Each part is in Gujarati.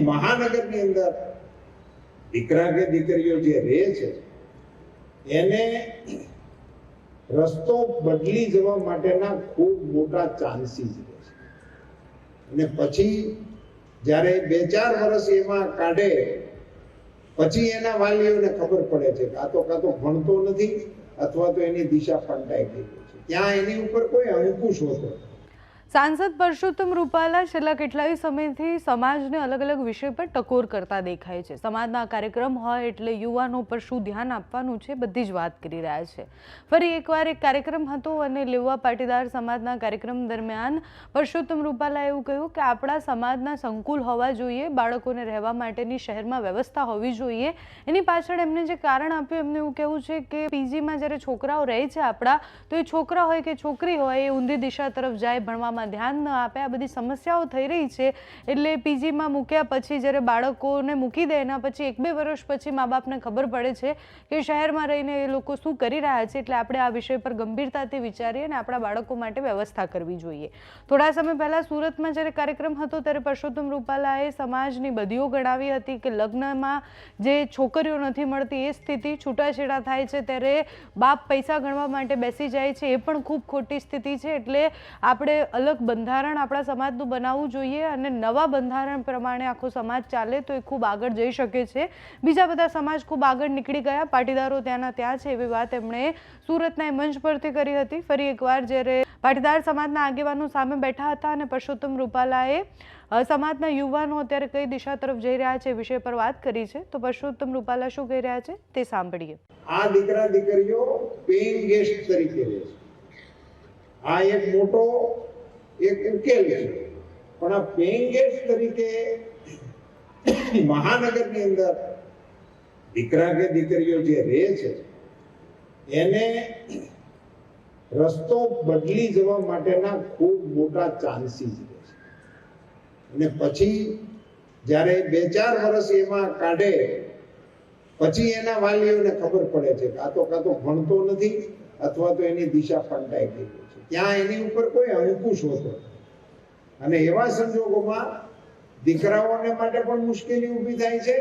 મહાનગરની અંદર દીકરા કે દીકરીઓ જે રહે છે એને રસ્તો બદલી જવા માટેના ખૂબ મોટા ચાન્સીસ રહે છે અને પછી જ્યારે 2-4 વર્ષ એમાં કાઢે પછી એના વાલીઓને ખબર પડે છે કે આ તો કાં તો ભણતો નથી અથવા તો એની દિશા પલટાઈ ગઈ છે, ત્યાં એની ઉપર કોઈ અંકુશ હોતો નથી। સાંસદ પરસોત્તમ રૂપાલા છેલ્લા કેટલાય સમયથી સમાજને અલગ અલગ વિષય પર ટકોર કરતા દેખાય છે। સમાજના કાર્યક્રમ હોય એટલે યુવાનો પર શું ધ્યાન આપવાનું છે બધી જ વાત કરી રહ્યા છે। ફરી એકવાર એક કાર્યક્રમ હતો અને લેવા પાટીદાર સમાજના કાર્યક્રમ દરમિયાન પરસોત્તમ રૂપાલાએ એવું કહ્યું કે આપણા સમાજના સંકુલ હોવા જોઈએ, બાળકોને રહેવા માટેની શહેરમાં વ્યવસ્થા હોવી જોઈએ। એની પાછળ એમને જે કારણ આપ્યું એમને એવું કહેવું છે કે પીજીમાં જ્યારે છોકરાઓ રહે છે આપણા, તો એ છોકરા હોય કે છોકરી હોય એ ઊંધી દિશા તરફ જાય, ભણવામાં ધ્યાન ન આપે, આ બધી સમસ્યાઓ થઈ રહી છે। એટલે પીજીમાં મૂક્યા પછી જ્યારે બાળકોને મૂકી દે એના પછી 1-2 વર્ષ પછી મા બાપને ખબર પડે છે કે શહેરમાં રહીને એ લોકો શું કરી રહ્યા છે। એટલે આપણે આ વિષય પર ગંભીરતાથી વિચારીએ અને આપણા બાળકો માટે વ્યવસ્થા કરવી જોઈએ। થોડા સમય પહેલા સુરતમાં જ્યારે કાર્યક્રમ હતો ત્યારે પરસોત્તમ રૂપાલાએ સમાજની બદીઓ ગણાવી હતી કે લગ્નમાં જે છોકરીઓ નથી મળતી એ સ્થિતિ, છૂટાછેડા થાય છે ત્યારે બાપ પૈસા ગણવા માટે બેસી જાય છે, એ પણ ખૂબ ખોટી સ્થિતિ છે। એટલે આપણે અલગ બંધારણ આપણા સમાજનું બનાવવું જોઈએ અને નવા બંધારણ પ્રમાણે આખો સમાજ ચાલે તો એ ખૂબ આગળ જઈ શકે છે। બીજા બધા સમાજ ખૂબ આગળ નીકળી ગયા, પાટીદારો ત્યાંના ત્યાં છે એવી વાત એમણે સુરતના મંચ પરથી કરી હતી। ફરી એકવાર જ્યારે પાટીદાર સમાજના આગેવાનો સામે બેઠા હતા અને પરસોત્તમ રૂપાલાએ સમાજના યુવાનો અત્યારે કઈ દિશા તરફ જઈ રહ્યા છે એ વિષય પર વાત કરી છે, તો પરસોત્તમ રૂપાલા શું કહી રહ્યા છે તે સાંભળીએ। આ દીકરા દીકરીઓ પેઇંગ ગેસ્ટ તરીકે રહે છે, આ એક મોટો એક ઉકેલ છે, પણ આ પેઇંગ ગેસ્ટ તરીકે મહાનગરની અંદર દીકરા કે દીકરીઓ જે રહે છે એને રસ્તો બદલી જવા માટેના ખૂબ મોટા ચાન્સીસ રહે છે અને પછી જ્યારે 2-4 વર્ષ એમાં કાઢે પછી એના વાલીઓને ખબર પડે છે કે આ તો કાં તો ભણતો નથી અથવા તો એની દિશા પલટાઈ ગઈ છે, ત્યાં એની ઉપર કોઈ અંકુશ હોતો અને એવા સંજોગોમાં દીકરાઓને માટે પણ મુશ્કેલી ઊભી થાય છે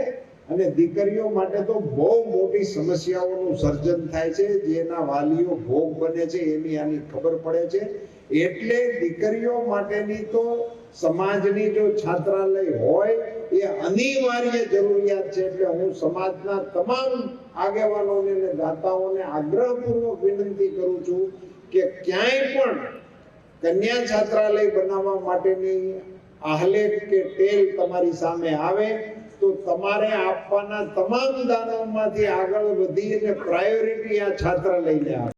અને દીકરીઓ માટે તો બહુ મોટી સમસ્યાઓનું સર્જન થાય છે, જેના વાલીઓ ભોગ બને છે એની આની ખબર પડે છે। એટલે દીકરીઓ માટેની તો સમાજની જો છાત્રાલય હોય એ અનિવાર્ય જરૂરિયાત છે। એટલે હું સમાજના તમામ આગેવાનોને અને દાતાઓને આગ્રહપૂર્વક વિનંતી કરું છું કે ક્યાંય પણ કન્યા છાત્રાલય બનાવવા માટેની આહલેખ કે ટેલ તમારી સામે આવે તો તમારે આપવાના તમામ દાનોમાંથી આગળ વધી અને પ્રાયોરિટી આ છાત્રાલયને આપો।